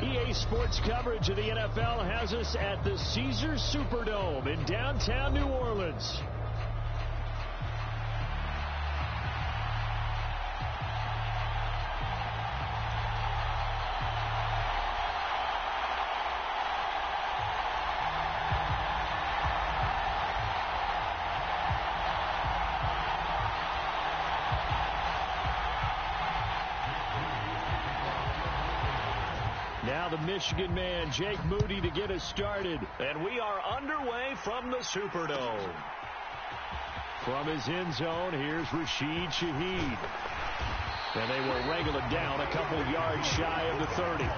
EA Sports coverage of the NFL has us at the Caesars Superdome in downtown New Orleans. Now the Michigan man, Jake Moody, to get us started. And we are underway from the Superdome. From his end zone, here's Rashid Shaheed. And they will wrangle it down a couple yards shy of the 30.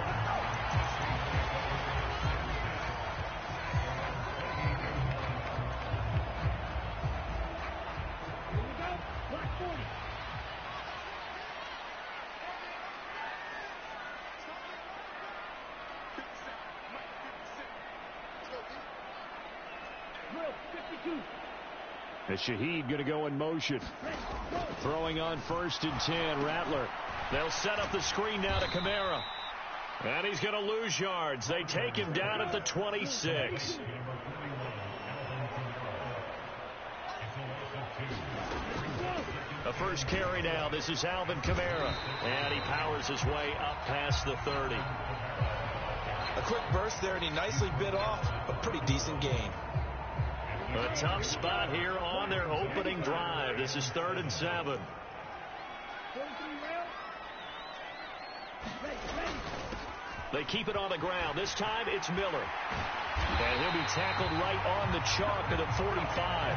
And Shaheed going to go in motion. Throwing on 1st and 10. Rattler. They'll set up the screen now to Kamara. And he's going to lose yards. They take him down at the 26. The first carry now. This is Alvin Kamara. And he powers his way up past the 30. A quick burst there, and he nicely bit off a pretty decent gain. A tough spot here on their opening drive. This is 3rd and 7. They keep it on the ground. This time it's Miller. And he'll be tackled right on the chalk of the 45.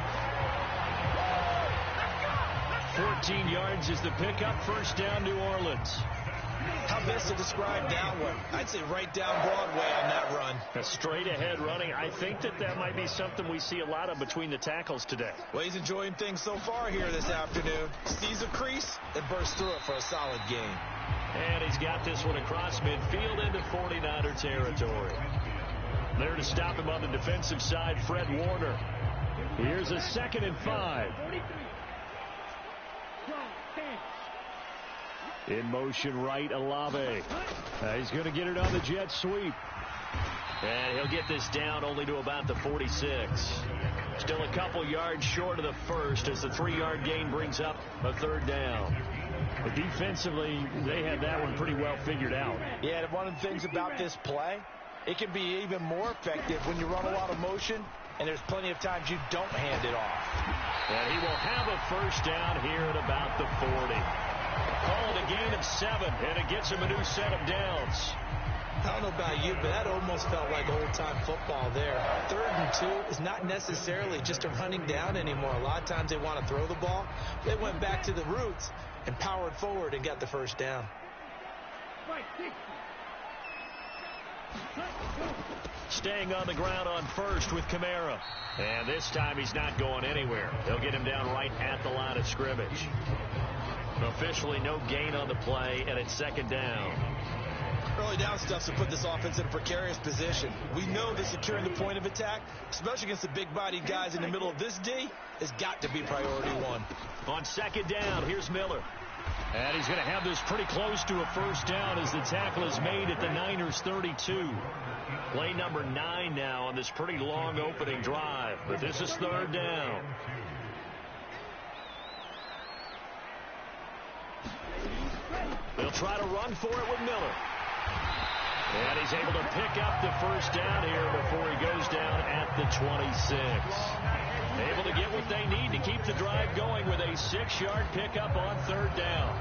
14 yards is the pickup. First down, New Orleans. How best to describe that one? I'd say right down Broadway on that run. A straight ahead running. I think that might be something we see a lot of between the tackles today. Well, he's enjoying things so far here this afternoon. Sees a crease and bursts through it for a solid gain. And he's got this one across midfield into 49er territory. There to stop him on the defensive side, Fred Warner. Here's a 2nd and 5. In motion right, LLe-ge-nd. He's going to get it on the jet sweep. And he'll get this down only to about the 46. Still a couple yards short of the first as the 3-yard gain brings up a 3rd down. But defensively, they had that one pretty well figured out. Yeah, and one of the things about this play, it can be even more effective when you run a lot of motion, and there's plenty of times you don't hand it off. And he will have a first down here at about the 40. Call it a gain of 7, and it gets him a new set of downs. I don't know about you, but that almost felt like old-time football there. 3rd and 2 is not necessarily just a running down anymore. A lot of times they want to throw the ball. They went back to the roots and powered forward and got the first down. Staying on the ground on 1st with Kamara. And this time he's not going anywhere. They'll get him down right at the line of scrimmage. Officially no gain on the play, and it's 2nd down. Early down stuff to put this offense in a precarious position. We know that securing the point of attack, especially against the big-bodied guys in the middle of this D, has got to be priority 1. On 2nd down, here's Miller. And he's going to have this pretty close to a first down as the tackle is made at the Niners' 32. Play number 9 now on this pretty long opening drive. But this is 3rd down. They'll try to run for it with Miller. And he's able to pick up the first down here before he goes down at the 26. Able to get what they need to keep the drive going with a 6-yard pickup on 3rd down.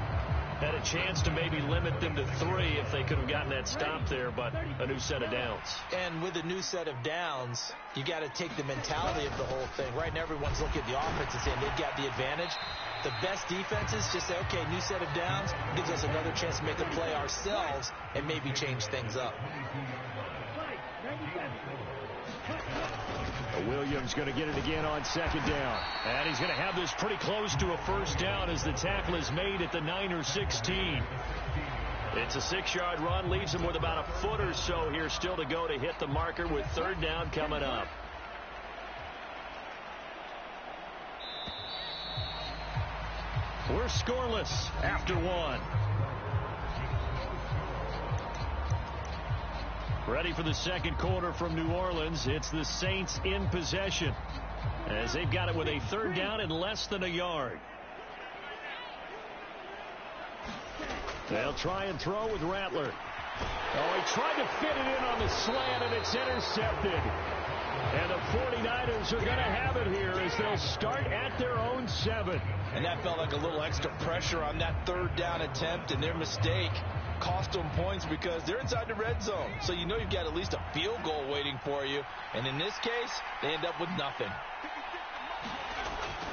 Had a chance to maybe limit them to 3 if they could have gotten that stop there, but a new set of downs. And with a new set of downs, you got to take the mentality of the whole thing. Right now, everyone's looking at the offense and saying they've got the advantage. The best defenses just say, okay, new set of downs gives us another chance to make a play ourselves and maybe change things up. Williams going to get it again on 2nd down. And he's going to have this pretty close to a first down as the tackle is made at the Niners' 16. It's a 6-yard run, leaves him with about a foot or so here still to go to hit the marker with 3rd down coming up. We're scoreless after 1. Ready for the second quarter from New Orleans. It's the Saints in possession, as they've got it with a third down and less than a yard. They'll try and throw with Rattler. Oh, he tried to fit it in on the slant, and it's intercepted. And the 49ers are going to have it here as they'll start at their own 7. And that felt like a little extra pressure on that third down attempt, and their mistake cost them points because they're inside the red zone. So you know you've got at least a field goal waiting for you. And in this case, they end up with nothing.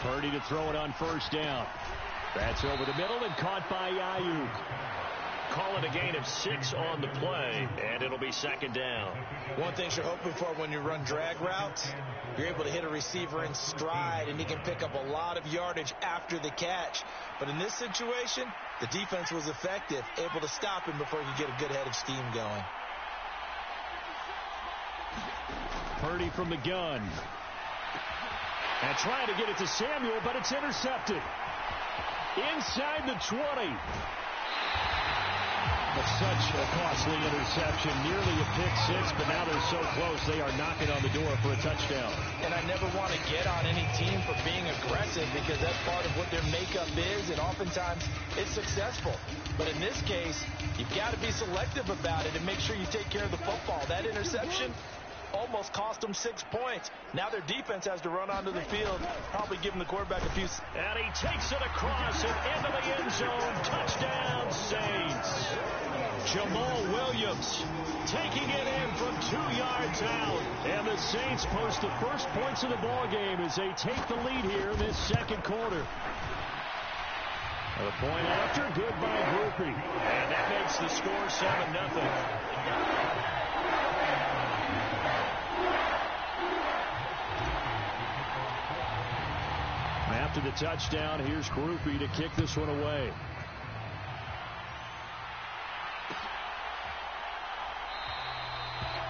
Purdy to throw it on first down. That's over the middle and caught by Ayuk. Call it a gain of 6 on the play, and it'll be second down. One thing you're hoping for when you run drag routes, you're able to hit a receiver in stride, and he can pick up a lot of yardage after the catch. But in this situation, the defense was effective, able to stop him before he could get a good head of steam going. Purdy from the gun. And trying to get it to Samuel, but it's intercepted. Inside the 20. But such a costly interception, nearly a pick-6, but now they're so close they are knocking on the door for a touchdown. And I never want to get on any team for being aggressive because that's part of what their makeup is, and oftentimes it's successful. But in this case, you've got to be selective about it and make sure you take care of the football. That interception almost cost them 6 points. Now their defense has to run onto the field, probably giving the quarterback a few. And he takes it across and into the end zone. Touchdown, Saints. Jamal Williams taking it in from 2 yards out. And the Saints post the first points of the ball game as they take the lead here in this second quarter. A point after, good by Groupie. And that makes the score 7-0. After the touchdown, here's Groupie to kick this one away.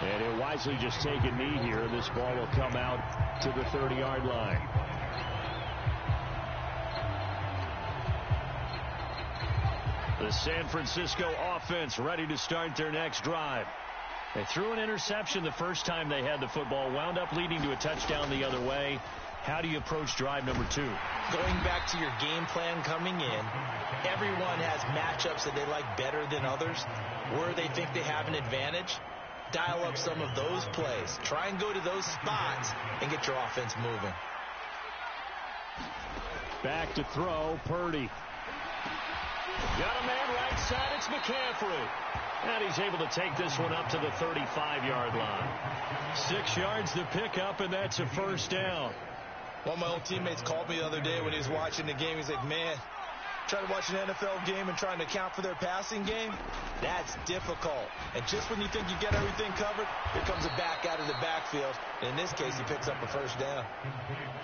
And he'll wisely just take a knee here. This ball will come out to the 30-yard line. The San Francisco offense ready to start their next drive. They threw an interception the first time they had the football, wound up leading to a touchdown the other way. How do you approach drive number 2? Going back to your game plan coming in, everyone has matchups that they like better than others, where they think they have an advantage. Dial up some of those plays. Try and go to those spots and get your offense moving. Back to throw, Purdy. Got a man right side, it's McCaffrey. And he's able to take this one up to the 35-yard line. 6 yards to pick up, and that's a first down. One of my old teammates called me the other day when he was watching the game. He's like, man, trying to watch an NFL game and trying to account for their passing game, that's difficult. And just when you think you get everything covered, here comes a back out of the backfield. And in this case, he picks up a first down.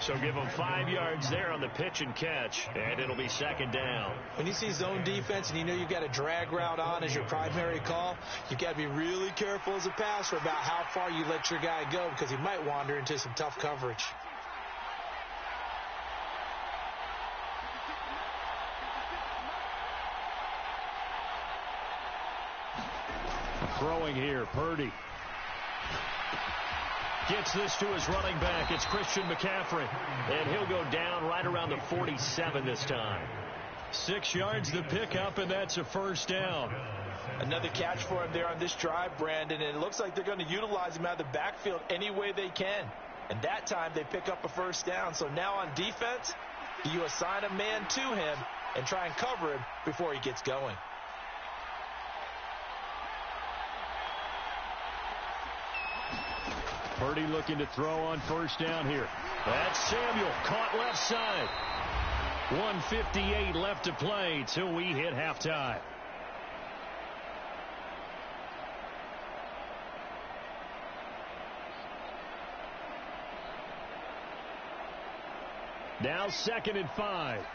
So give him 5 yards there on the pitch and catch, and it'll be second down. When you see zone defense and you know you've got a drag route on as your primary call, you've got to be really careful as a passer about how far you let your guy go because he might wander into some tough coverage. Throwing here, Purdy. Gets this to his running back. It's Christian McCaffrey. And he'll go down right around the 47 this time. 6 yards to pick up, and that's a first down. Another catch for him there on this drive, Brandon. And it looks like they're going to utilize him out of the backfield any way they can. And that time they pick up a first down. So now on defense, you assign a man to him and try and cover him before he gets going. Purdy looking to throw on first down here. That's Samuel, caught left side. 1:58 left to play till we hit halftime. Now 2nd and 5.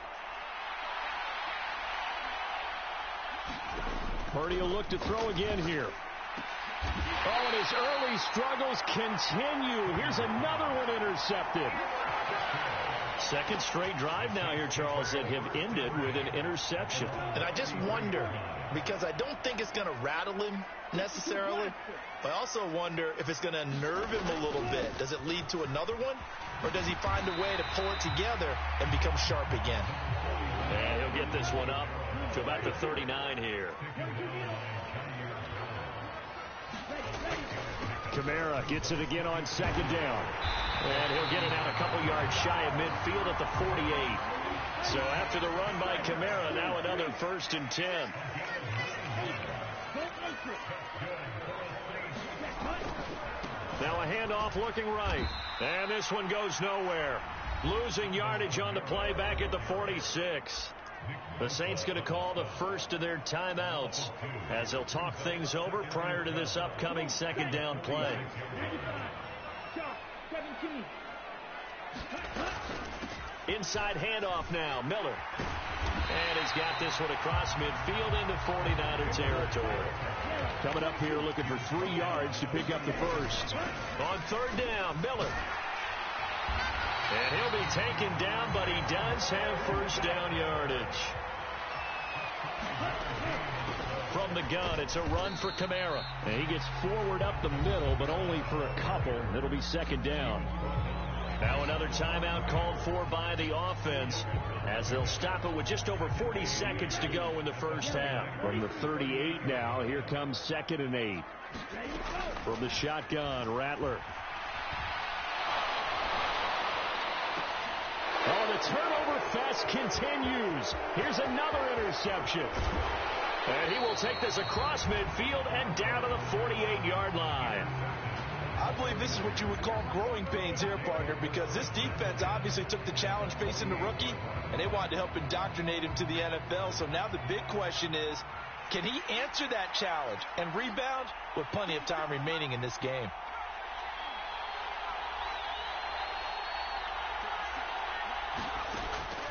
Purdy will look to throw again here. Oh, and his early struggles continue. Here's another one intercepted. Second straight drive now here, Charles, that have ended with an interception. And I just wonder, because I don't think it's going to rattle him necessarily. But I also wonder if it's going to unnerve him a little bit. Does it lead to another one? Or does he find a way to pull it together and become sharp again? And he'll get this one up to about the 39 here. Kamara gets it again on second down. And he'll get it out a couple yards shy of midfield at the 48. So after the run by Kamara, now another 1st and 10. Now a handoff looking right. And this one goes nowhere. Losing yardage on the play back at the 46. The Saints going to call the first of their timeouts as they'll talk things over prior to this upcoming second down play. Inside handoff now, Miller. And he's got this one across midfield into 49er territory. Coming up here looking for 3 yards to pick up the first. On 3rd down, Miller. And he'll be taken down, but he does have 1st down yardage. From the gun, it's a run for Kamara. And he gets forward up the middle, but only for a couple. It'll be 2nd down. Now another timeout called for by the offense as they'll stop it with just over 40 seconds to go in the first half. From the 38 now, here comes 2nd and 8. From the shotgun, Rattler. Oh, the turnover fest continues. Here's another interception. And he will take this across midfield and down to the 48-yard line. I believe this is what you would call growing pains here, partner, because this defense obviously took the challenge facing the rookie, and they wanted to help indoctrinate him to the NFL. So now the big question is, can he answer that challenge and rebound with plenty of time remaining in this game?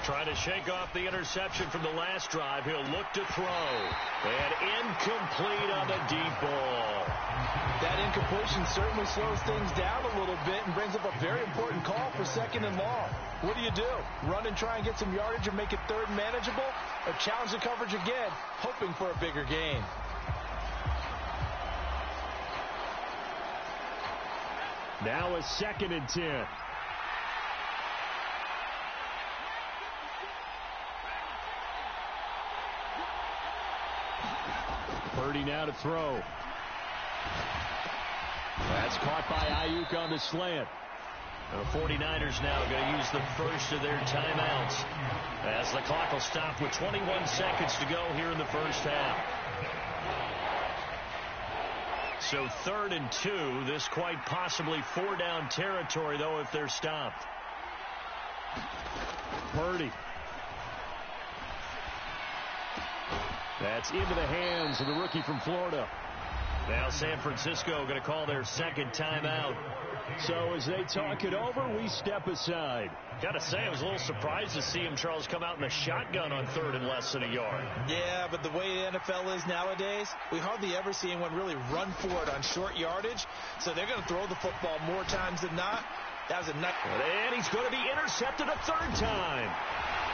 Trying to shake off the interception from the last drive. He'll look to throw. And incomplete on the deep ball. That incompletion certainly slows things down a little bit and brings up a very important call for 2nd and long. What do? Run and try and get some yardage and make it 3rd and manageable? Or challenge the coverage again, hoping for a bigger gain? Now a 2nd and 10. Purdy now to throw. That's caught by Ayuk on the slant. The 49ers now going to use the first of their timeouts as the clock will stop with 21 seconds to go here in the first half. So 3rd and 2. This quite possibly 4-down territory, though, if they're stopped. Purdy. That's into the hands of the rookie from Florida. Now San Francisco going to call their 2nd timeout. So as they talk it over, we step aside. Got to say, I was a little surprised to see him, Charles, come out in the shotgun on 3rd and less than a yard. Yeah, but the way the NFL is nowadays, we hardly ever see anyone really run for it on short yardage. So they're going to throw the football more times than not. That was a nice. And he's going to be intercepted a 3rd time.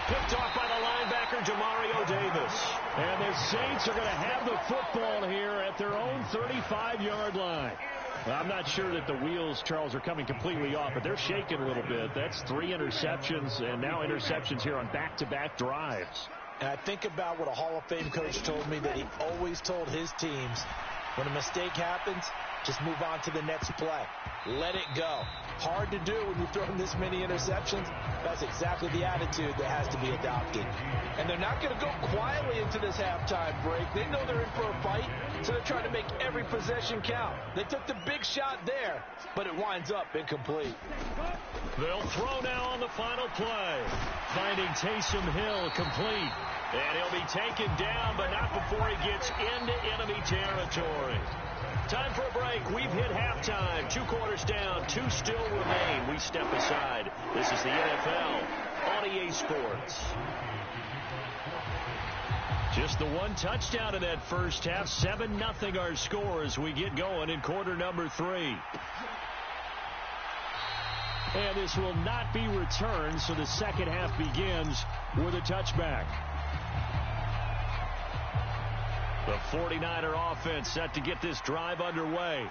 Picked off by the linebacker, Demario Davis. And the Saints are going to have the football here at their own 35-yard line. Well, I'm not sure that the wheels, Charles, are coming completely off, but they're shaking a little bit. That's 3 interceptions, and now interceptions here on back-to-back drives. And I think about what a Hall of Fame coach told me that he always told his teams, when a mistake happens, just move on to the next play. Let it go. Hard to do when you're throwing this many interceptions. That's exactly the attitude that has to be adopted. And they're not going to go quietly into this halftime break. They know they're in for a fight, so they're trying to make every possession count. They took the big shot there, but it winds up incomplete. They'll throw now on the final play. Finding Taysom Hill complete. And he'll be taken down, but not before he gets into enemy territory. Time for a break. We've hit halftime. 2 quarters down. 2 still remain. We step aside. This is the NFL on EA Sports. Just the 1 touchdown in that first half. 7-0 our score as we get going in quarter number 3. And this will not be returned, so the second half begins with a touchback. The 49er offense set to get this drive underway.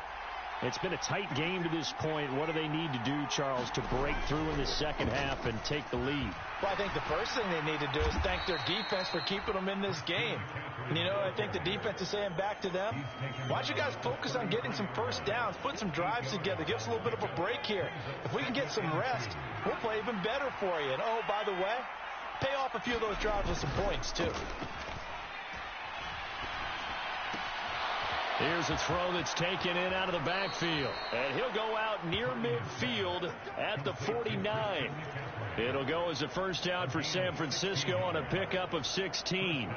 It's been a tight game to this point. What do they need to do, Charles, to break through in the second half and take the lead? Well, I think the first thing they need to do is thank their defense for keeping them in this game. And, I think the defense is saying back to them, why don't you guys focus on getting some first downs, put some drives together, give us a little bit of a break here. If we can get some rest, we'll play even better for you. And, oh, by the way, pay off a few of those drives with some points, too. Here's a throw that's taken in out of the backfield. And he'll go out near midfield at the 49. It'll go as a first down for San Francisco on a pickup of 16.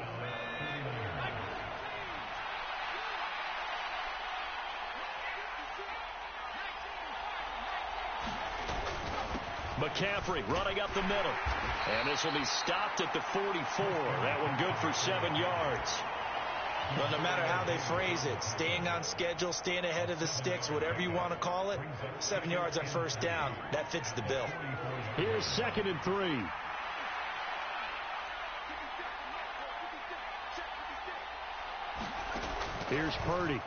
McCaffrey running up the middle. And this will be stopped at the 44. That one good for 7 yards. Well, no matter how they phrase it, staying on schedule, staying ahead of the sticks, whatever you want to call it, 7 yards on first down, that fits the bill. Here's 2nd and 3. Here's Purdy.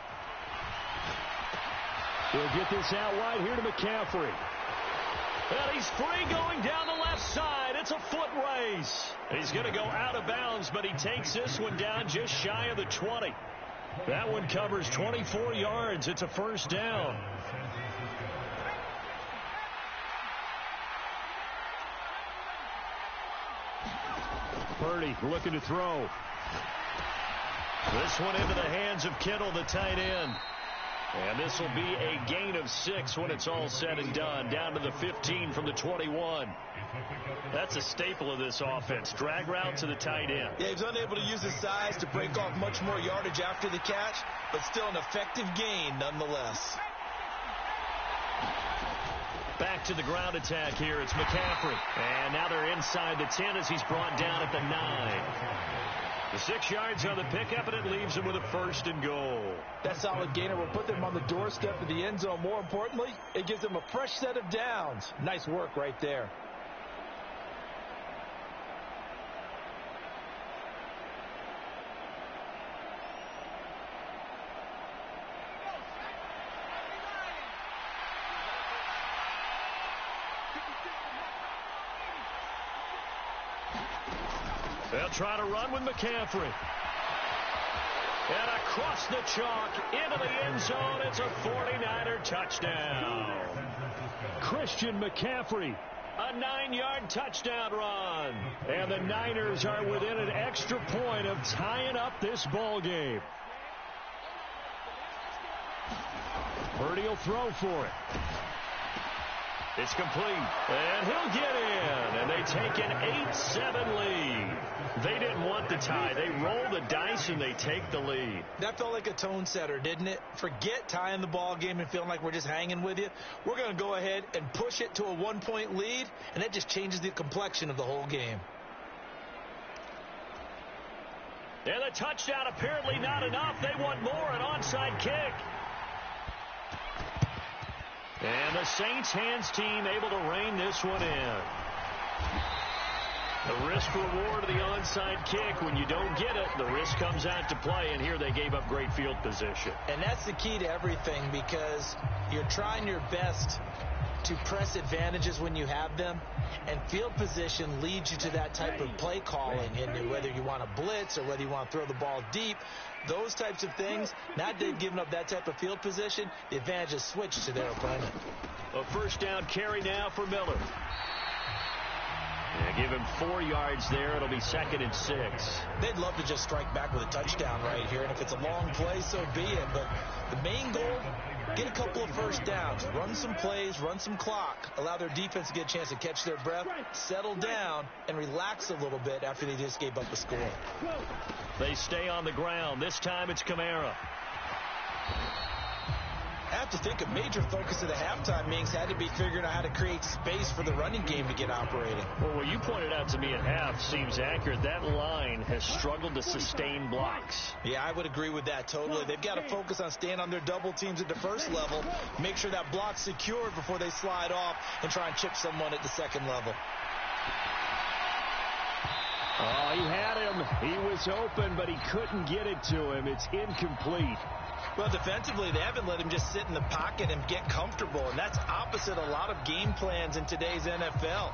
He'll get this out wide here to McCaffrey. And he's free going down the left side. It's a foot race. He's going to go out of bounds, but he takes this one down just shy of the 20. That one covers 24 yards. It's a first down. Purdy looking to throw. This one into the hands of Kittle, the tight end. And this will be a gain of 6 when it's all said and done. Down to the 15 from the 21. That's a staple of this offense. Drag route to the tight end. Yeah, he's unable to use his size to break off much more yardage after the catch, but still an effective gain nonetheless. Back to the ground attack here. It's McCaffrey. And now they're inside the 10 as he's brought down at the 9. The 6 yards on the pickup, and it leaves him with a 1st and goal. That solid gainer will put them on the doorstep of the end zone. More importantly, it gives them a fresh set of downs. Nice work right there. They'll try to run with McCaffrey. And across the chalk into the end zone. It's a 49er touchdown. Christian McCaffrey, a 9-yard touchdown run. And the Niners are within an extra point of tying up this ball game. Purdy will throw for it. It's complete, and he'll get in, and they take an 8-7 lead. They didn't want the tie. They roll the dice, and they take the lead. That felt like a tone setter, didn't it? Forget tying the ball game and feeling like we're just hanging with you. We're going to go ahead and push it to a 1-point lead, and that just changes the complexion of the whole game. And the touchdown apparently not enough. They want more, an onside kick. And the Saints hands team able to rein this one in. The risk reward of the onside kick. When you don't get it, the risk comes out to play, and here they gave up great field position. And that's the key to everything, because you're trying your best to press advantages when you have them, and field position leads you to that type of play calling. And whether you want to blitz or whether you want to throw the ball deep, those types of things, now they've given up that type of field position, the advantage is switched to their opponent. A first down carry now for Miller. Yeah, give him 4 yards there. It'll be 2nd and 6. They'd love to just strike back with a touchdown right here, and if it's a long play, so be it. But the main goal, get a couple of first downs, run some plays, run some clock, allow their defense to get a chance to catch their breath, settle down, and relax a little bit after they just gave up a score. They stay on the ground. This time it's Kamara. I have to think a major focus of the halftime meetings had to be figuring out how to create space for the running game to get operating. Well, what you pointed out to me at half seems accurate. That line has struggled to sustain blocks. Yeah, I would agree with that totally. They've got to focus on staying on their double teams at the first level, make sure that block's secured before they slide off and try and chip someone at the second level. Oh, he had him. He was open, but he couldn't get it to him. It's incomplete. Well, defensively, they haven't let him just sit in the pocket and get comfortable, and that's opposite a lot of game plans in today's NFL.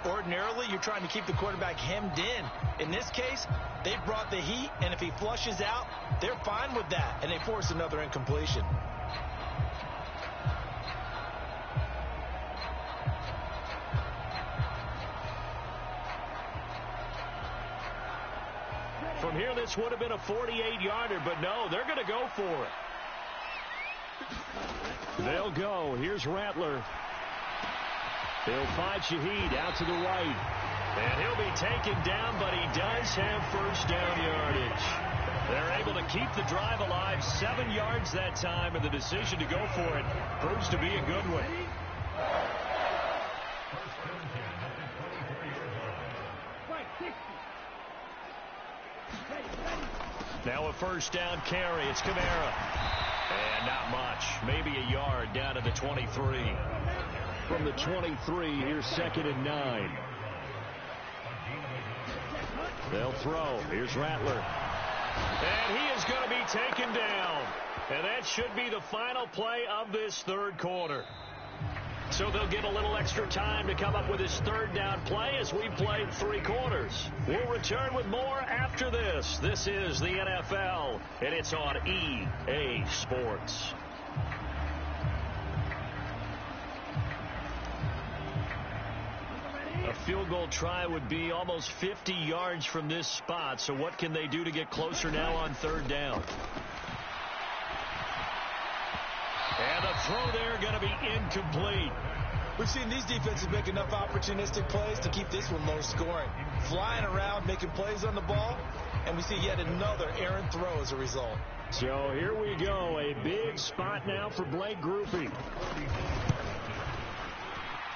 Ordinarily, you're trying to keep the quarterback hemmed in. In this case, they brought the heat, and if he flushes out, they're fine with that, and they force another incompletion. From here, this would have been a 48-yarder, but no, they're going to go for it. They'll go. Here's Rattler. They'll find Shaheed out to the right. And he'll be taken down, but he does have first down yardage. They're able to keep the drive alive, 7 yards that time, and the decision to go for it proves to be a good one. Now a first down carry. It's Kamara. And not much. Maybe a yard down to the 23. From the 23, here's 2nd and 9. They'll throw. Here's Rattler. And he is going to be taken down. And that should be the final play of this third quarter. So they'll get a little extra time to come up with his third down play as we played 3 quarters. We'll return with more after this. This is the NFL, and it's on EA Sports. A field goal try would be almost 50 yards from this spot, so what can they do to get closer now on third down? And the throw there going to be incomplete. We've seen these defenses make enough opportunistic plays to keep this one low scoring. Flying around, making plays on the ball, and we see yet another errant throw as a result. So here we go. A big spot now for Blake Grupe.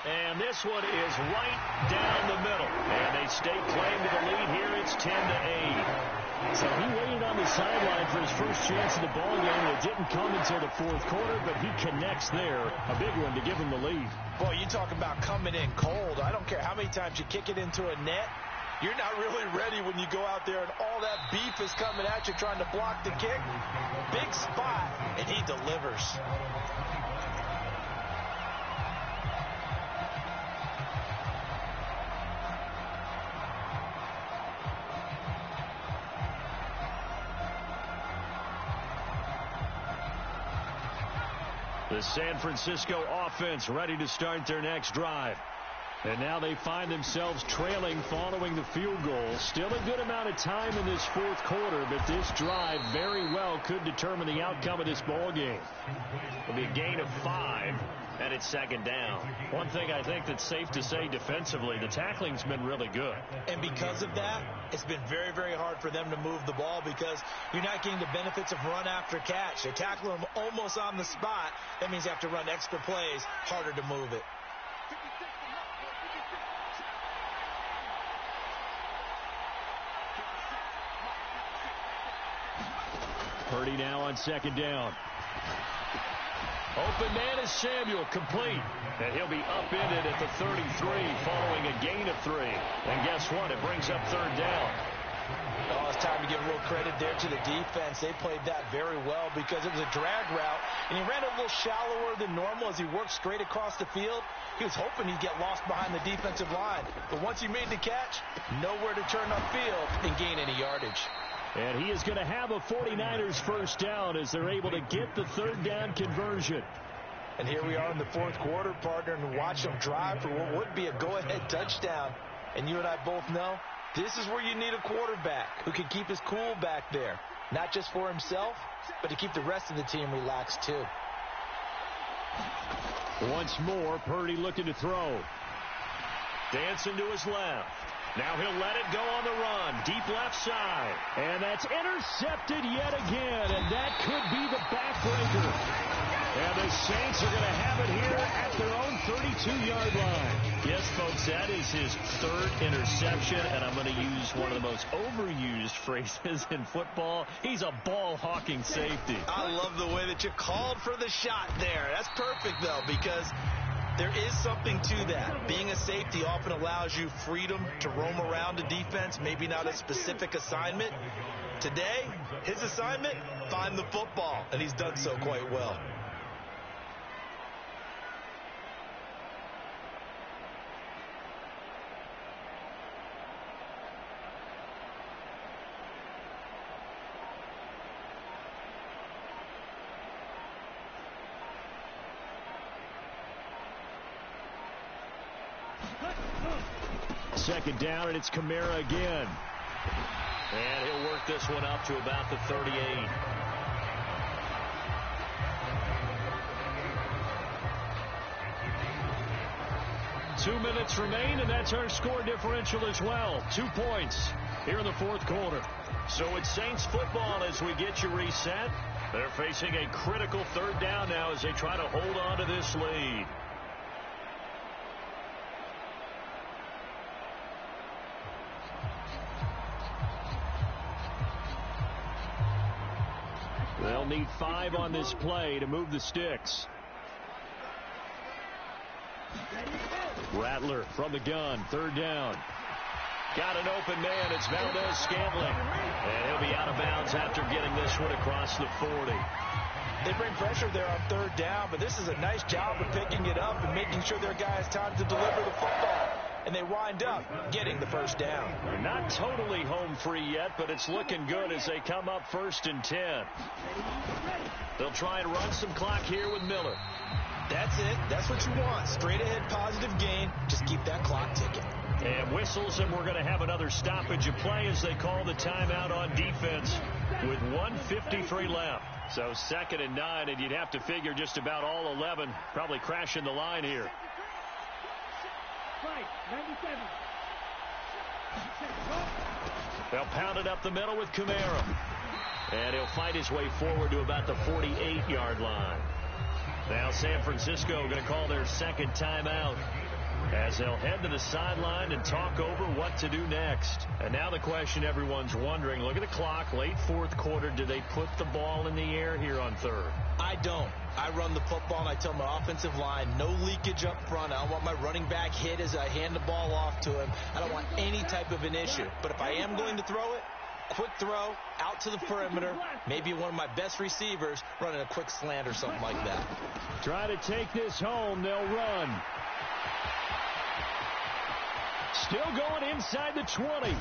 And this one is right down the middle. And they stake claim to the lead here. It's 10-8. So he waited on the sideline for his first chance of the ball game. It didn't come until the fourth quarter, but he connects there. A big one to give him the lead. Boy, you talk about coming in cold. I don't care how many times you kick it into a net. You're not really ready when you go out there and all that beef is coming at you trying to block the kick. Big spot, and he delivers. The San Francisco offense ready to start their next drive. And now they find themselves trailing following the field goal. Still a good amount of time in this fourth quarter, but this drive very well could determine the outcome of this ball game. It'll be a gain of 5, and it's 2nd down. One thing I think that's safe to say defensively, the tackling's been really good. And because of that, it's been very, very hard for them to move the ball because you're not getting the benefits of run after catch. They tackle them almost on the spot. That means you have to run extra plays, harder to move it. Purdy now on 2nd down. Open man is Samuel, complete. And he'll be upended at the 33 following a gain of 3. And guess what? It brings up 3rd down. Oh, it's time to give a little credit there to the defense. They played that very well because it was a drag route. And he ran a little shallower than normal as he worked straight across the field. He was hoping he'd get lost behind the defensive line. But once he made the catch, nowhere to turn upfield and gain any yardage. And he is going to have a 49ers first down as they're able to get the 3rd down conversion. And here we are in the fourth quarter, partner, and watch them drive for what would be a go-ahead touchdown. And you and I both know this is where you need a quarterback who can keep his cool back there. Not just for himself, but to keep the rest of the team relaxed too. Once more, Purdy looking to throw. Dancing to his left. Now he'll let it go on the run. Deep left side. And that's intercepted yet again. And that could be the backbreaker. And the Saints are going to have it here at their own 32-yard line. Yes, folks, that is his 3rd interception. And I'm going to use one of the most overused phrases in football. He's a ball-hawking safety. I love the way that you called for the shot there. That's perfect, though, because There is something to that. Being a safety often allows you freedom to roam around a defense, maybe not a specific assignment. Today, his assignment, find the football, and he's done so quite well. Second down, and it's Kamara again. And he'll work this one up to about the 38. Two minutes remain, and that's our score differential as well. 2 points here in the fourth quarter. So it's Saints football as we get you reset. They're facing a critical third down now as they try to hold on to this lead. They'll need 5 on this play to move the sticks. Rattler from the gun, third down. Got an open man. It's Valdez-Scantling. And he'll be out of bounds after getting this one across the 40. They bring pressure there on third down, but this is a nice job of picking it up and making sure their guy has time to deliver the football. And they wind up getting the first down. They're not totally home free yet, but it's looking good as they come up 1st and 10. They'll try and run some clock here with Miller. That's it. That's what you want. Straight ahead positive gain. Just keep that clock ticking. And whistles, and we're going to have another stoppage of play as they call the timeout on defense with 1:53 left. So 2nd and 9, and you'd have to figure just about all 11 probably crashing the line here. They'll pound it up the middle with Kamara. And he'll fight his way forward to about the 48-yard line. Now San Francisco going to call their second timeout as they'll head to the sideline and talk over what to do next. And now the question everyone's wondering, look at the clock, late fourth quarter, do they put the ball in the air here on third? I don't. I run the football, and I tell my offensive line, no leakage up front. I don't want my running back hit as I hand the ball off to him. I don't want any type of an issue. But if I am going to throw it, quick throw, out to the perimeter, maybe one of my best receivers running a quick slant or something like that. Try to take this home. They'll run. Still going inside the 20.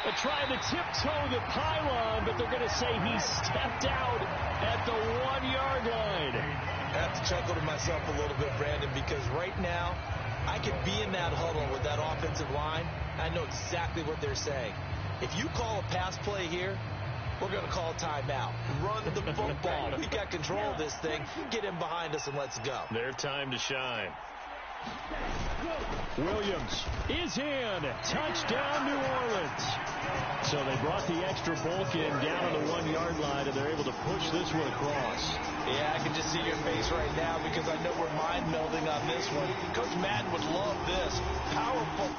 They're trying to tiptoe the pylon, but they're going to say he stepped out at the 1-yard line. I have to chuckle to myself a little bit, Brandon, because right now I could be in that huddle with that offensive line. I know exactly what they're saying. If you call a pass play here, we're going to call a timeout. Run the football. We've got control of this thing. Get in behind us and let's go. Their time to shine. Williams is in. Touchdown, New Orleans. So they brought the extra bulk in down on the 1-yard line, and they're able to push this one across. Yeah, I can just see your face right now because I know we're mind melding on this one. Coach Madden would love this. Powerful.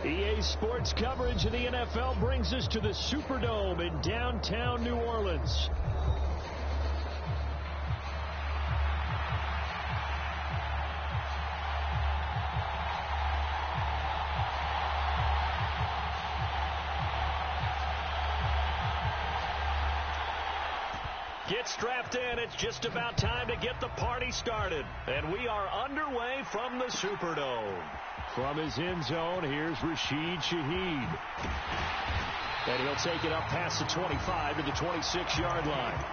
EA Sports coverage of the NFL brings us to the Superdome in downtown New Orleans. Get strapped in. It's just about time to get the party started. And we are underway from the Superdome. From his end zone, here's Rashid Shaheed. And he'll take it up past the 25 to the 26-yard line.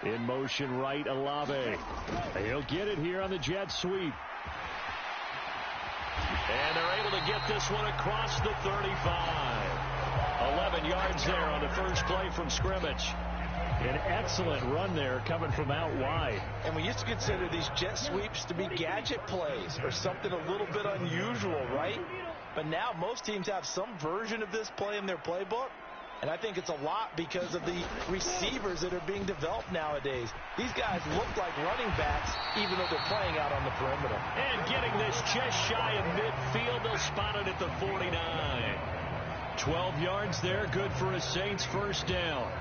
In motion right, LLe-ge-nd. He'll get it here on the jet sweep. And they're able to get this one across the 35. 11 yards there on the first play from scrimmage. An excellent run there coming from out wide. And we used to consider these jet sweeps to be gadget plays or something a little bit unusual, right? But now most teams have some version of this play in their playbook. And I think it's a lot because of the receivers that are being developed nowadays. These guys look like running backs, even though they're playing out on the perimeter. And getting this just shy of midfield, they'll spot it at the 49. 12 yards there, good for a Saints first down.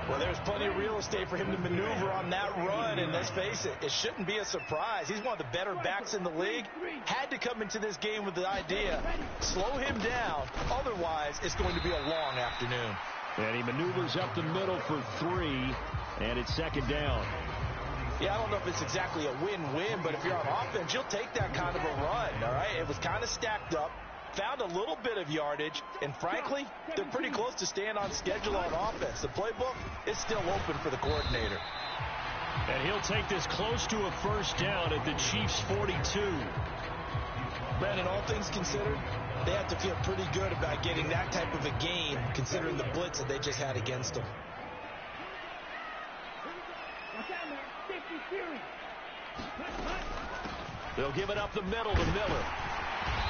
Well, there's plenty of real estate for him to maneuver on that run, and let's face it, it shouldn't be a surprise. He's one of the better backs in the league. Had to come into this game with the idea, slow him down, otherwise it's going to be a long afternoon. And he maneuvers up the middle for 3, and it's second down. Yeah, I don't know if it's exactly a win-win, but if you're on offense, you'll take that kind of a run, all right? It was kind of stacked up. Found a little bit of yardage, and frankly, they're pretty close to staying on schedule on offense. The playbook is still open for the coordinator. And he'll take this close to a first down at the Chiefs' 42. Brandon, all things considered, they have to feel pretty good about getting that type of a gain, considering the blitz that they just had against them. They'll give it up the middle to Miller.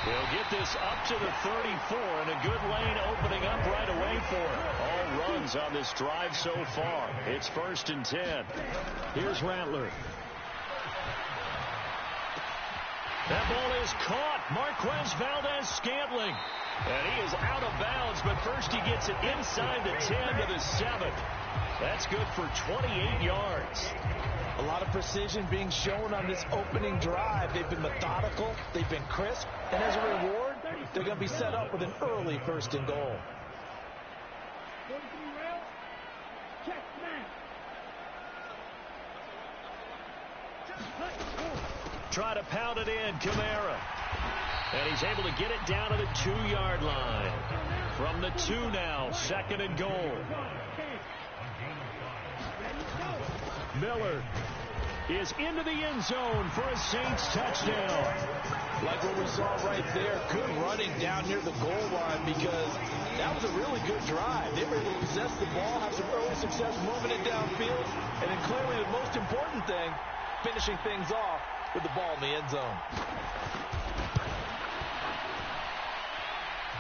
He'll get this up to the 34, and a good lane opening up right away for him. All runs on this drive so far. It's 1st and 10. Here's Rattler. That ball is caught. Marquez Valdez-Scantling. And he is out of bounds, but first he gets it inside the 10 to the 7. That's good for 28 yards. A lot of precision being shown on this opening drive. They've been methodical. They've been crisp. And as a reward, they're going to be set up with an early 1st and goal. Try to pound it in, Kamara. And he's able to get it down to the 2-yard line. From the 2 now, 2nd and goal. Miller is into the end zone for a Saints touchdown. Like what we saw right there, good running down near the goal line, because that was a really good drive. They were able to possess the ball, have some early success moving it downfield, and then clearly the most important thing, finishing things off with the ball in the end zone.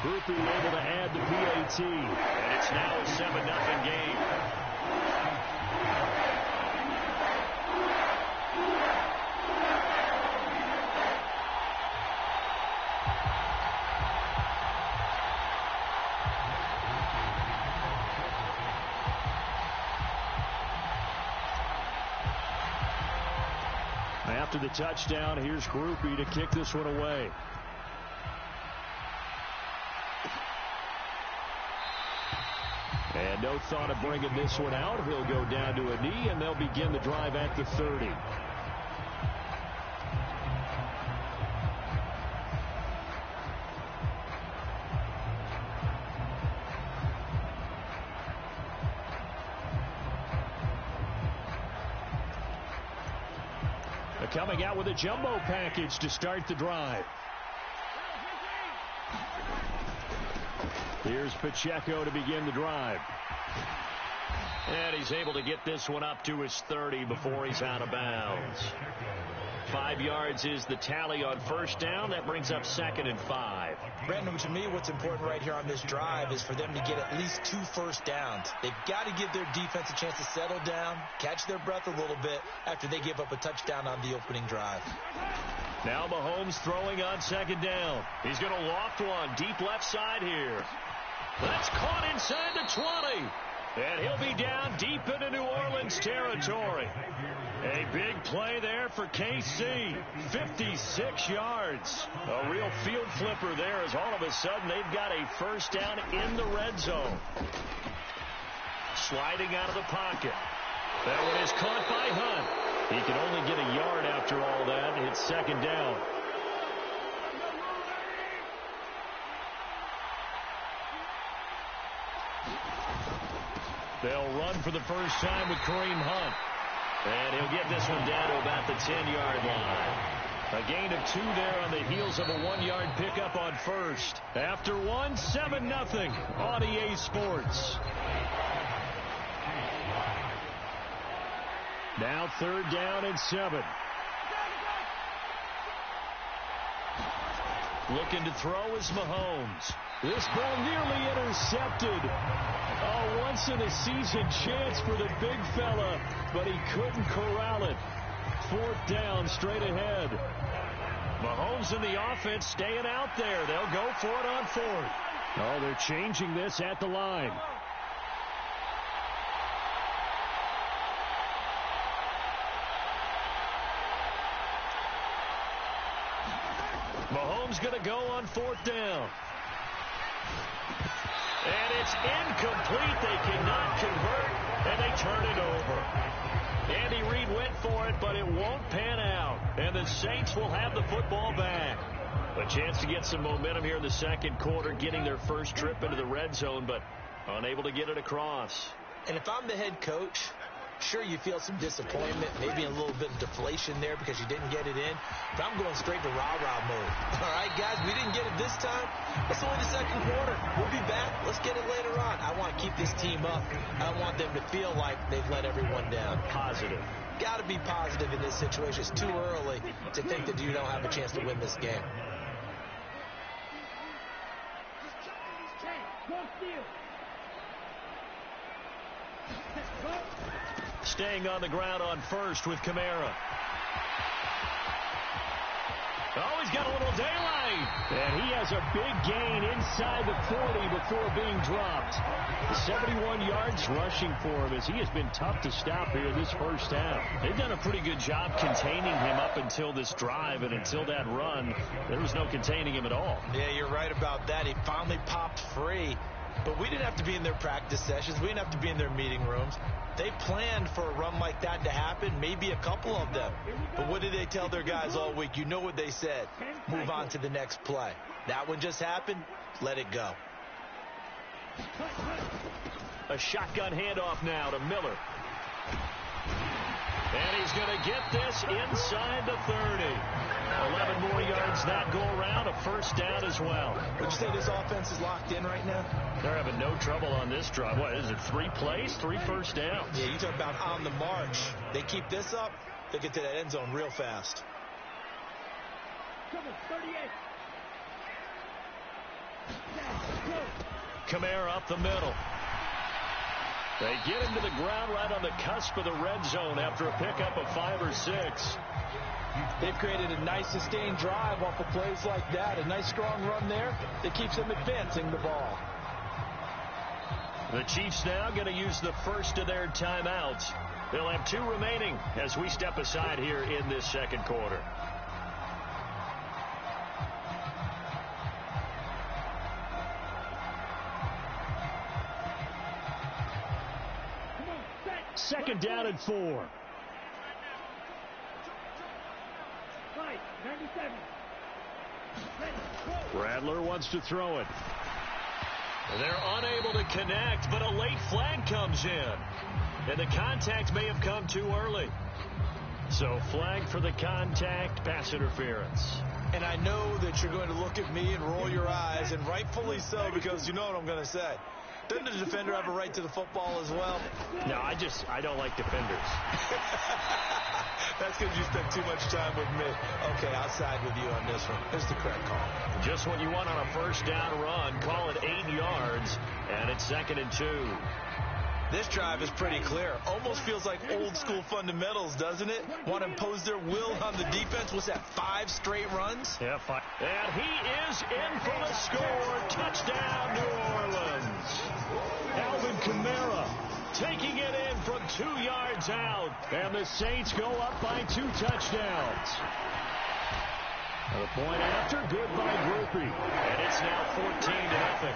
Groupie able to add the PAT, and it's now a 7-0 game. After the touchdown, here's Groupie to kick this one away. And no thought of bringing this one out. He'll go down to a knee, and they'll begin the drive at the 30. Coming out with a jumbo package to start the drive. Here's Pacheco to begin the drive. And he's able to get this one up to his 30 before he's out of bounds. 5 yards is the tally on first down. That brings up 2nd and 5. Brandon, to me, what's important right here on this drive is for them to get at least 2 first downs. They've got to give their defense a chance to settle down, catch their breath a little bit after they give up a touchdown on the opening drive. Now Mahomes throwing on 2nd down. He's going to loft one deep left side here. That's caught inside the 20. And he'll be down deep into New Orleans territory. A big play there for KC. 56 yards. A real field flipper there as all of a sudden they've got a first down in the red zone. Sliding out of the pocket. That one is caught by Hunt. He can only get a yard after all that. It's 2nd down. They'll run for the first time with Kareem Hunt. And he'll get this one down to about the 10-yard line. A gain of 2 there on the heels of a 1-yard pickup on first. After 1, 7-0 on EA Sports. Now 3rd down and 7. Looking to throw is Mahomes. This ball nearly intercepted. A once-in-a-season chance for the big fella, but he couldn't corral it. 4th down, straight ahead. Mahomes and the offense staying out there. They'll go for it on 4th. Oh, they're changing this at the line. Mahomes going to go on 4th down. And it's incomplete. They cannot convert, and they turn it over. Andy Reid went for it, but it won't pan out. And the Saints will have the football back. A chance to get some momentum here in the 2nd quarter, getting their first trip into the red zone, but unable to get it across. And if I'm the head coach, sure, you feel some disappointment, maybe a little bit of deflation there because you didn't get it in. But I'm going straight to rah-rah mode. All right, guys, we didn't get it this time. It's only the 2nd quarter. We'll be back. Let's get it later on. I want to keep this team up. I want them to feel like they've let everyone down. Positive. Got to be positive in this situation. It's too early to think that you don't have a chance to win this game. Staying on the ground on first with Kamara. Oh, he's got a little daylight. And he has a big gain inside the 40 before being dropped. 71 yards rushing for him as he has been tough to stop here this first half. They've done a pretty good job containing him up until this drive, and until that run, there was no containing him at all. Yeah, you're right about that. He finally popped free. But we didn't have to be in their practice sessions. We didn't have to be in their meeting rooms. They planned for a run like that to happen, maybe a couple of them. But what did they tell their guys all week? You know what they said. Move on to the next play. That one just happened. Let it go. A shotgun handoff now to Miller. And he's going to get this inside the 30. 11 more yards that go around, a first down as well. Would you say this offense is locked in right now? They're having no trouble on this drive. What is it, 3 plays, 3 first downs? Yeah, you talk about on the march. They keep this up, they get to that end zone real fast. Kamara up the middle. They get him to the ground right on the cusp of the red zone after a pickup of 5 or 6. They've created a nice sustained drive off of plays like that. A nice strong run there that keeps them advancing the ball. The Chiefs now going to use the first of their timeouts. They'll have 2 remaining as we step aside here in this 2nd quarter. Second down and 4. Rattler wants to throw it. They're unable to connect, but a late flag comes in. And the contact may have come too early. So flag for the contact, pass interference. And I know that you're going to look at me and roll your eyes, and rightfully so, because you know what I'm going to say. Doesn't the defender have a right to the football as well? No, I don't like defenders. That's because you spend too much time with me. Okay, I'll side with you on this one. Here's the correct call. Just what you want on a first down run. Call it 8 yards, and it's 2nd and 2. This drive is pretty clear. Almost feels like old school fundamentals, doesn't it? Want to impose their will on the defense. What's that, 5 straight runs? Yeah, 5. And he is in for the score. Touchdown, New Orleans. Alvin Kamara taking it in from 2 yards out. And the Saints go up by 2 touchdowns. And a point after, good by Groupie. And it's now 14-0.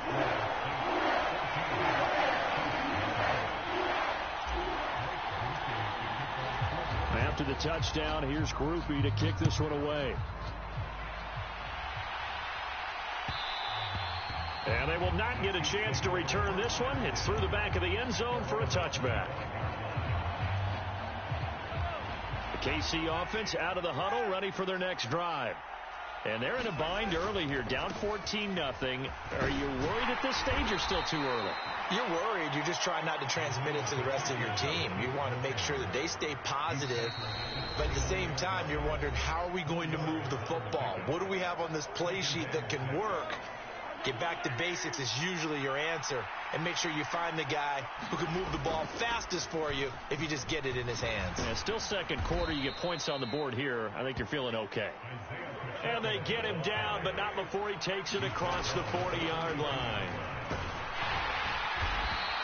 After the touchdown, here's Groupie to kick this one away. And they will not get a chance to return this one. It's through the back of the end zone for a touchback. The KC offense out of the huddle, ready for their next drive. And they're in a bind early here, down 14-0. Are you worried at this stage or still too early? You're worried. You're just trying not to transmit it to the rest of your team. You want to make sure that they stay positive. But at the same time, you're wondering, how are we going to move the football? What do we have on this play sheet that can work? Get back to basics is usually your answer. And make sure you find the guy who can move the ball fastest for you if you just get it in his hands. Yeah, still second quarter. You get points on the board here. I think you're feeling okay. And they get him down, but not before he takes it across the 40-yard line.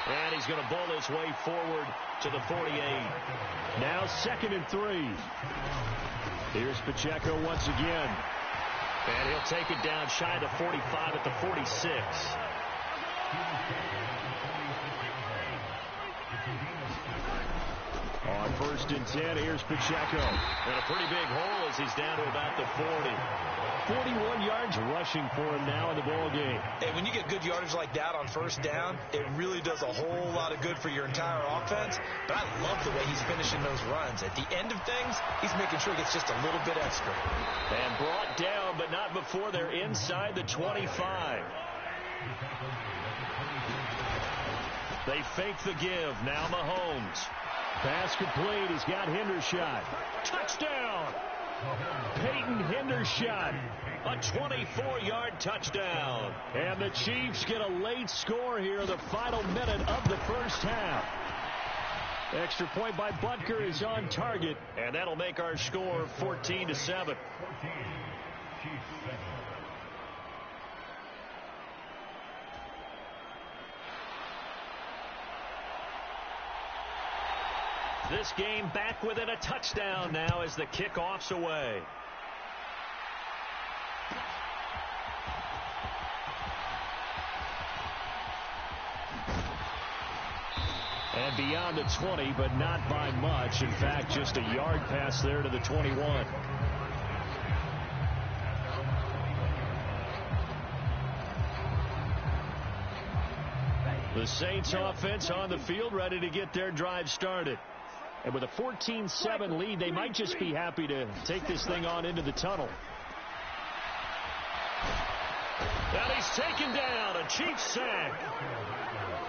And he's going to bowl his way forward to the 48. Now 2nd and 3. Here's Pacheco once again. And he'll take it down shy of the 45 at the 46. On 1st and 10, here's Pacheco. And a pretty big hole as he's down to about the 40. 41 yards rushing for him now in the ball game. Hey, when you get good yardage like that on 1st down, it really does a whole lot of good for your entire offense. But I love the way he's finishing those runs. At the end of things, he's making sure he gets just a little bit extra. And brought down, but not before they're inside the 25. They fake the give. Now Mahomes. Pass complete. He's got Hendershot. Touchdown! Peyton Hendershot. A 24-yard touchdown. And the Chiefs get a late score here in the final minute of the first half. Extra point by Butker is on target, and that'll make our score 14-7. This game back within a touchdown now as the kickoff's away. And beyond the 20, but not by much. In fact, just a yard pass there to the 21. The Saints offense on the field, ready to get their drive started. And with a 14-7 lead, they might just be happy to take this thing on into the tunnel. And he's taken down, a Chiefs sack.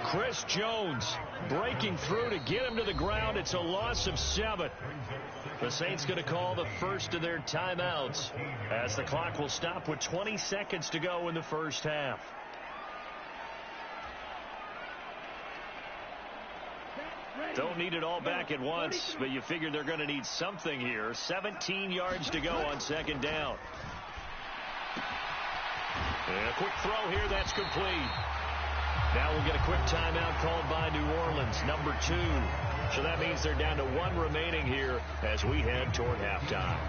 Chris Jones breaking through to get him to the ground. It's a loss of 7. The Saints going to call the first of their timeouts as the clock will stop with 20 seconds to go in the first half. Don't need it all back at once, but you figure they're going to need something here. 17 yards to go on 2nd down. And a quick throw here, that's complete. Now we'll get a quick timeout called by New Orleans, number 2. So that means they're down to 1 remaining here as we head toward halftime.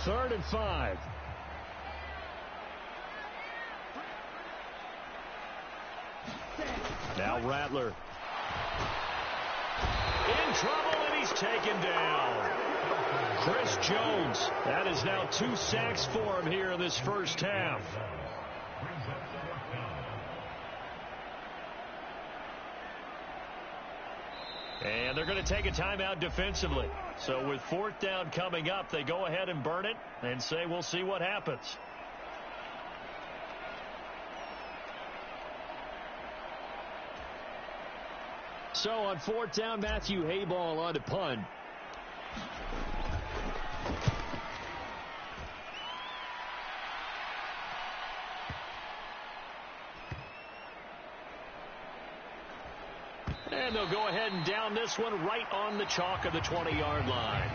Third and 5. Now Rattler. In trouble, and he's taken down. Chris Jones. That is now 2 sacks for him here in this first half. And they're going to take a timeout defensively. So with 4th down coming up, they go ahead and burn it and say we'll see what happens. So on 4th down, Matthew Hayball on to punt. And they'll go ahead and down this one right on the chalk of the 20-yard line.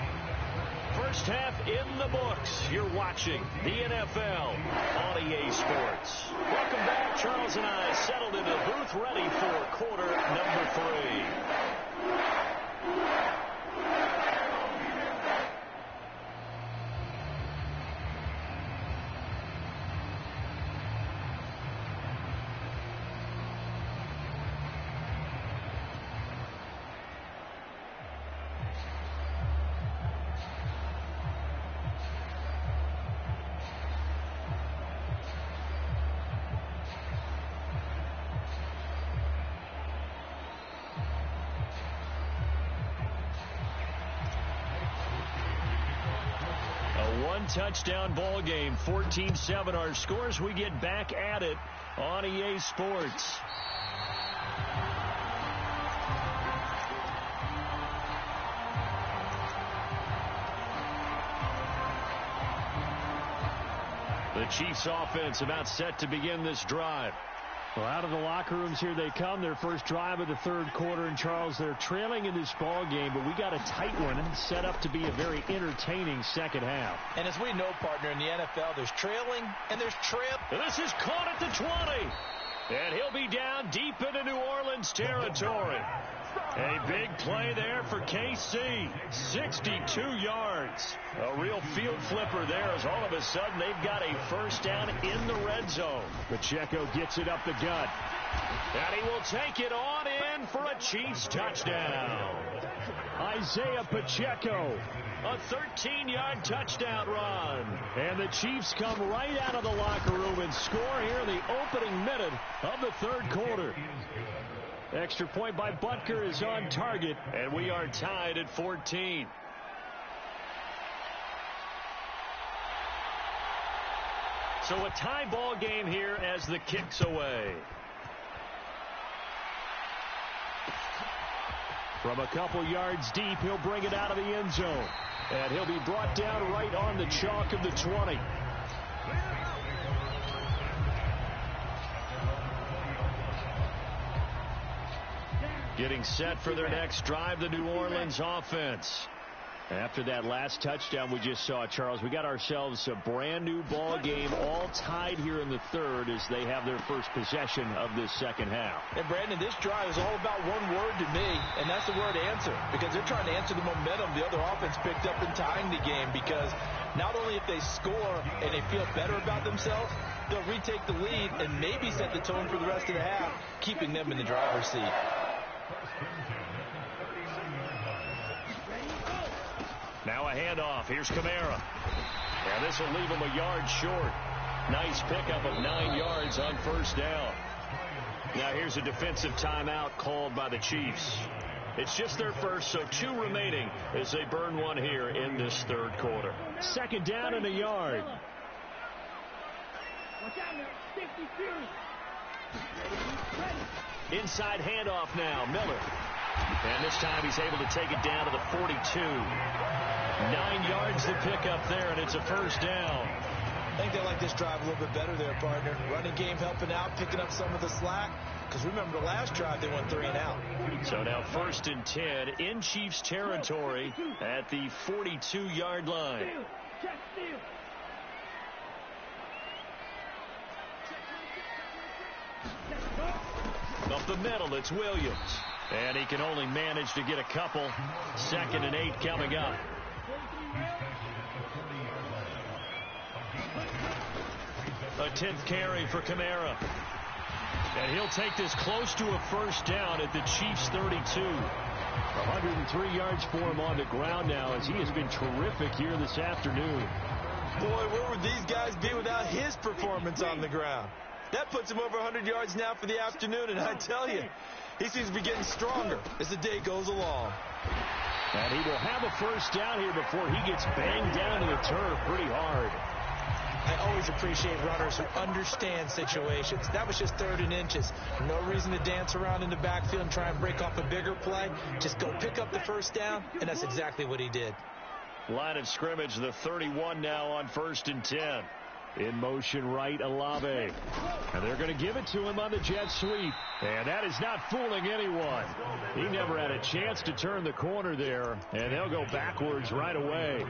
First half in the books. You're watching the NFL on EA Sports. Welcome back. Charles and I settled in the booth ready for quarter number 3. Touchdown ball game, 14-7 our scores. We get back at it on EA Sports. The Chiefs offense about set to begin this drive. Well, out of the locker rooms here they come. Their first drive of the 3rd quarter. And, Charles, they're trailing in this ball game, but we got a tight one set up to be a very entertaining second half. And as we know, partner, in the NFL, there's trailing and there's trip. And this is caught at the 20. And he'll be down deep into New Orleans territory. A big play there for KC. 62 yards. A real field flipper there as all of a sudden they've got a first down in the red zone. Pacheco gets it up the gut. And he will take it on in for a Chiefs touchdown. Isaiah Pacheco. A 13-yard touchdown run. And the Chiefs come right out of the locker room and score here in the opening minute of the 3rd quarter. Extra point by Butker is on target, and we are tied at 14. So a tie ball game here as the kick's away. From a couple yards deep, he'll bring it out of the end zone. And he'll be brought down right on the chalk of the 20. Getting set for their next drive, the New Orleans offense. After that last touchdown we just saw, Charles, we got ourselves a brand new ball game, all tied here in the 3rd as they have their first possession of this second half. And, Brandon, this drive is all about one word to me, and that's the word answer, because they're trying to answer the momentum the other offense picked up in tying the game, because not only if they score and they feel better about themselves, they'll retake the lead and maybe set the tone for the rest of the half, keeping them in the driver's seat. Now a handoff. Here's Kamara. And this will leave him a yard short. Nice pickup of 9 yards on first down. Now here's a defensive timeout called by the Chiefs. It's just their first, so 2 remaining as they burn one here in this 3rd quarter. Second down and a yard. Inside handoff now. Miller. And this time he's able to take it down to the 42. 9 yards to pick up there, and it's a first down. I think they like this drive a little bit better there, partner. Running game helping out, picking up some of the slack. Because remember, the last drive they went 3 and out. So now 1st and 10 in Chiefs territory at the 42-yard line. Up the middle, it's Williams. And he can only manage to get a couple. 2nd and 8 coming up. A 10th carry for Kamara. And he'll take this close to a first down at the Chiefs' 32. 103 yards for him on the ground now as he has been terrific here this afternoon. Boy, where would these guys be without his performance on the ground? That puts him over 100 yards now for the afternoon, and I tell you, he seems to be getting stronger as the day goes along. And he will have a first down here before he gets banged down to the turf pretty hard. I always appreciate runners who understand situations. That was just 3rd and inches. No reason to dance around in the backfield and try and break off a bigger play. Just go pick up the first down, and that's exactly what he did. Line of scrimmage, the 31 now on 1st and 10. In motion right, LLe-ge-nd. And they're going to give it to him on the jet sweep. And that is not fooling anyone. He never had a chance to turn the corner there, and they'll go backwards right away.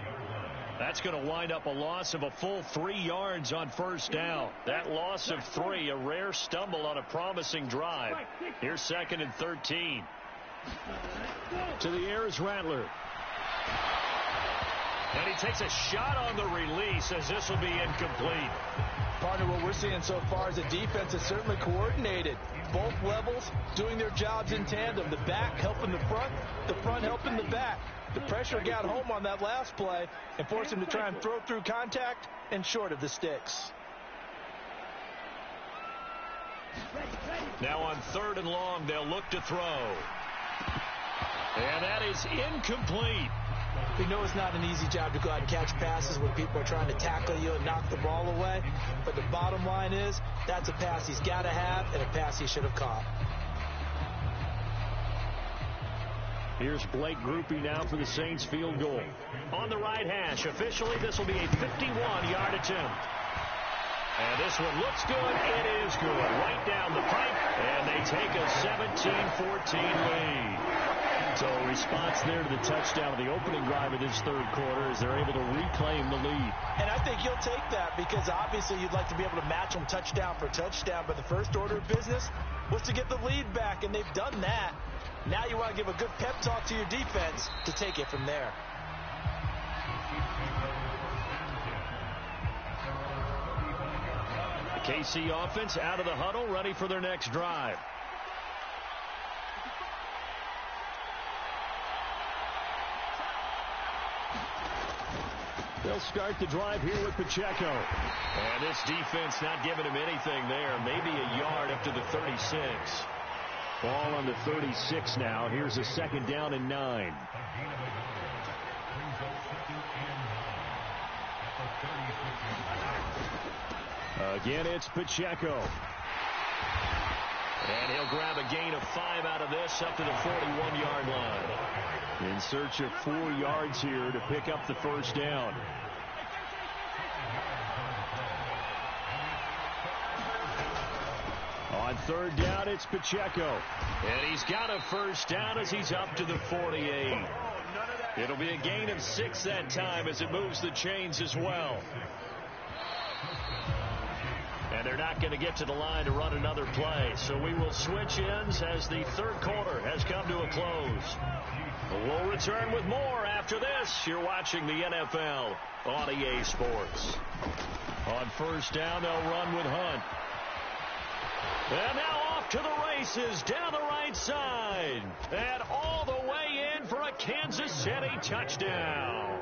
That's going to wind up a loss of a full 3 yards on first down. That loss of 3, a rare stumble on a promising drive. Here's 2nd and 13. To the air is Rattler. And he takes a shot on the release as this will be incomplete. Partner, what we're seeing so far is the defense is certainly coordinated. Both levels doing their jobs in tandem. The back helping the front helping the back. The pressure got home on that last play and forced him to try and throw through contact and short of the sticks. Now on 3rd and long, they'll look to throw. And that is incomplete. We know it's not an easy job to go out and catch passes when people are trying to tackle you and knock the ball away. But the bottom line is that's a pass he's got to have and a pass he should have caught. Here's Blake Groupie now for the Saints field goal. On the right hash, officially this will be a 51-yard attempt. And this one looks good. It is good. Right down the pipe. And they take a 17-14 lead. So a response there to the touchdown of the opening drive of this 3rd quarter as they're able to reclaim the lead. And I think you'll take that because obviously you'd like to be able to match them touchdown for touchdown. But the first order of business was to get the lead back, and they've done that. Now you want to give a good pep talk to your defense to take it from there. The KC offense out of the huddle, ready for their next drive. They'll start the drive here with Pacheco. And this defense not giving him anything there. Maybe a yard up to the 36. Ball on the 36 now. Here's a 2nd down and 9. Again, it's Pacheco. And he'll grab a gain of 5 out of this up to the 41-yard line. In search of 4 yards here to pick up the first down. On 3rd down, it's Pacheco. And he's got a first down as he's up to the 48. It'll be a gain of 6 that time as it moves the chains as well. And they're not going to get to the line to run another play. So we will switch ends as the 3rd quarter has come to a close. We'll return with more after this. You're watching the NFL on EA Sports. On first down, they'll run with Hunt. And now off to the races down the right side. And all the way in for a Kansas City touchdown.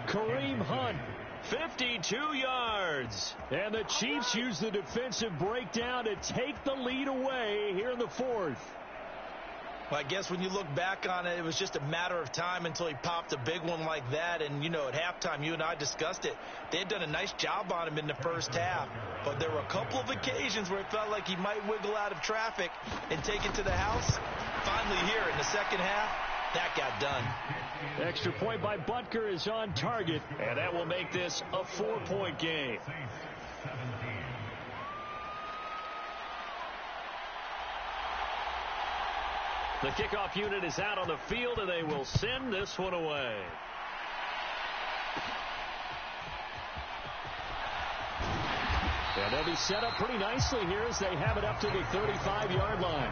Kareem Hunt, 52 yards. And the Chiefs use the defensive breakdown to take the lead away here in the 4th. Well, I guess when you look back on it, it was just a matter of time until he popped a big one like that. And, you know, at halftime, you and I discussed it. They had done a nice job on him in the first half. But there were a couple of occasions where it felt like he might wiggle out of traffic and take it to the house. Finally here in the second half, that got done. Extra point by Butker is on target. And that will make this a 4-point game. The kickoff unit is out on the field, and they will send this one away. And they'll be set up pretty nicely here as they have it up to the 35-yard line.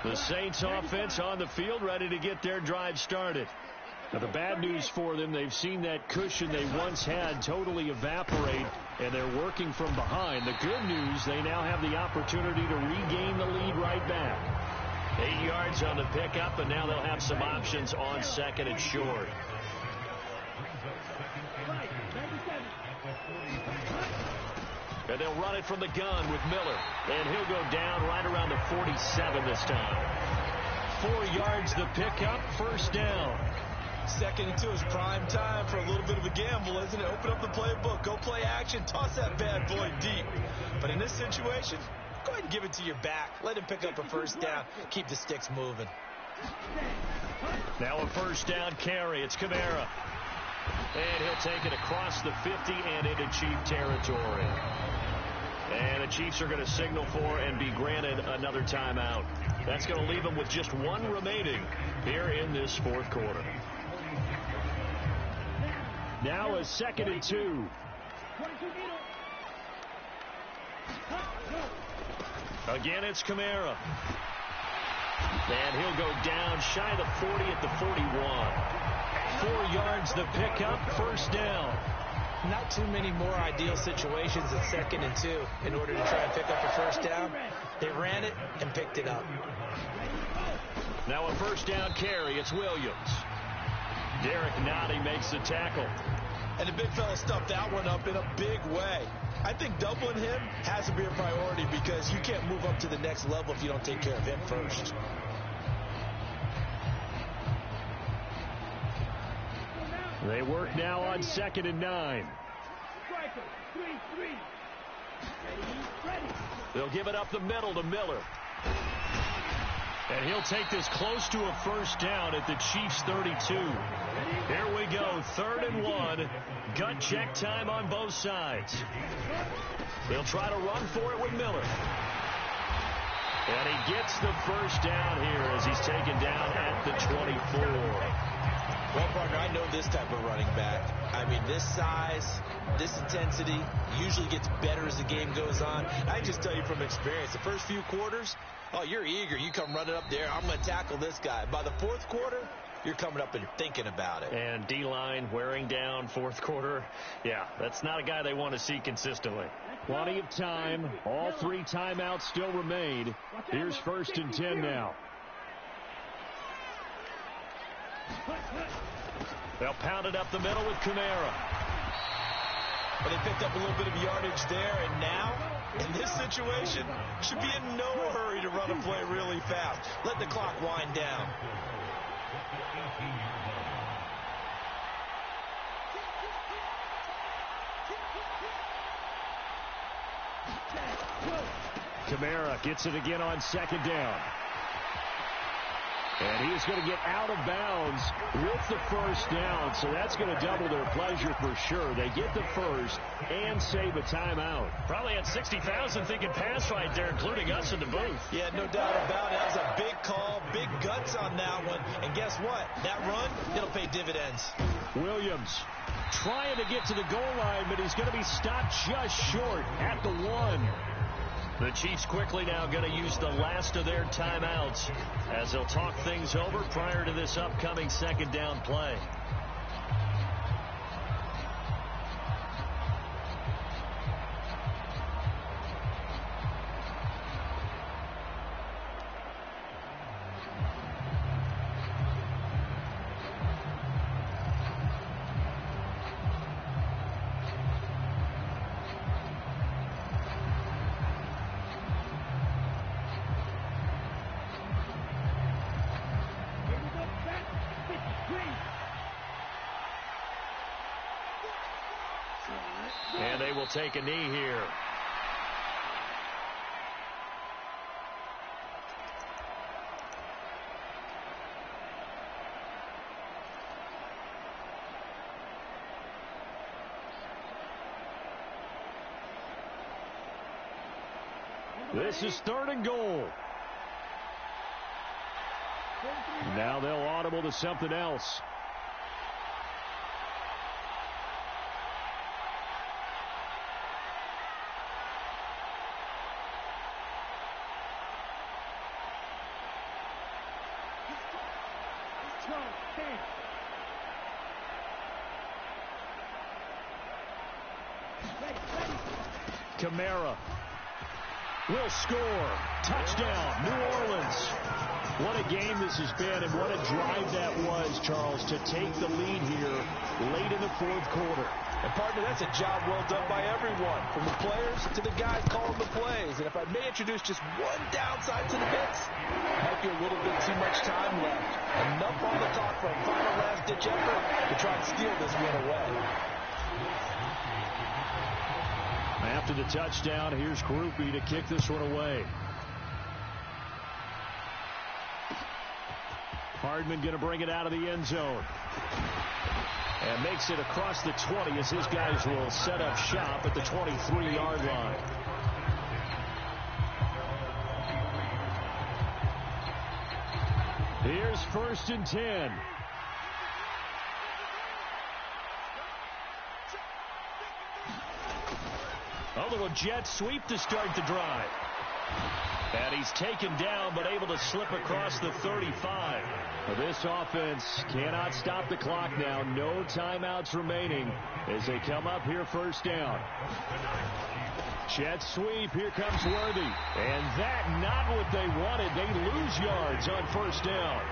The Saints offense on the field ready to get their drive started. Now, the bad news for them, they've seen that cushion they once had totally evaporate, and they're working from behind. The good news, they now have the opportunity to regain the lead right back. 8 yards on the pickup, and now they'll have some options on 2nd and short. And And they'll run it from the gun with Miller. And he'll go down right around the 47 this time. 4 yards the pickup, first down. 2nd and 2 is prime time for a little bit of a gamble, isn't it? Open up the playbook, go play action, toss that bad boy deep. But in this situation, go ahead and give it to your back. Let him pick up a first down. Keep the sticks moving. Now a first down carry. It's Kamara. And he'll take it across the 50 and into Chief territory. And the Chiefs are going to signal for and be granted another timeout. That's going to leave them with just 1 remaining here in this 4th quarter. Now a 2nd and 2. Again, it's Kamara. And he'll go down shy of the 40 at the 41. 4 yards the pickup, first down. Not too many more ideal situations at 2nd and 2 in order to try and pick up a first down. They ran it and picked it up. Now a first down carry. It's Williams. Derek Nottie makes the tackle. And the big fella stuffed that one up in a big way. I think doubling him has to be a priority because you can't move up to the next level if you don't take care of him first. They work now on 2nd and 9. They'll give it up the middle to Miller. And he'll take this close to a first down at the Chiefs' 32. Here we go, 3rd and 1. Gut check time on both sides. They'll try to run for it with Miller. And he gets the first down here as he's taken down at the 24. Well, partner, I know this type of running back. I mean, this size, this intensity usually gets better as the game goes on. I just tell you from experience, the first few quarters, oh, you're eager. You come running up there. I'm going to tackle this guy. By the 4th quarter, you're coming up and thinking about it. And D-line wearing down 4th quarter. Yeah, that's not a guy they want to see consistently. Plenty of time. All 3 timeouts still remain. Here's 1st and 10 now. They'll pound it up the middle with Kamara. But they picked up a little bit of yardage there, and now, in this situation, should be in no hurry to run a play really fast. Let the clock wind down. Kamara gets it again on 2nd down. And he's going to get out of bounds with the first down, so that's going to double their pleasure for sure. They get the first and save a timeout. Probably had 60,000 thinking pass right there, including us in the booth. Yeah, no doubt about it. That was a big call, big guts on that one. And guess what? That run, it'll pay dividends. Williams trying to get to the goal line, but he's going to be stopped just short at the 1. The Chiefs quickly now going to use the last of their timeouts as they'll talk things over prior to this upcoming 2nd down play. And they will take a knee here. This is 3rd and goal. Now they'll audible to something else. Kamara will score. Touchdown, New Orleans. What a game this has been, and what a drive that was, Charles, to take the lead here late in the fourth quarter. And, partner, that's a job well done by everyone, from the players to the guys calling the plays. And if I may introduce just one downside to the mix, might be a little bit too much time left. Enough on the clock for a final last-ditch effort to try and steal this one away. After the touchdown, here's Groupie to kick this one away. Hardman going to bring it out of the end zone. And makes it across the 20 as his guys will set up shop at the 23-yard line. Here's 1st and 10. A little jet sweep to start the drive. And he's taken down, but able to slip across the 35. This offense cannot stop the clock now. No timeouts remaining as they come up here 1st down. Jet sweep. Here comes Worthy. And that not what they wanted. They lose yards on 1st down.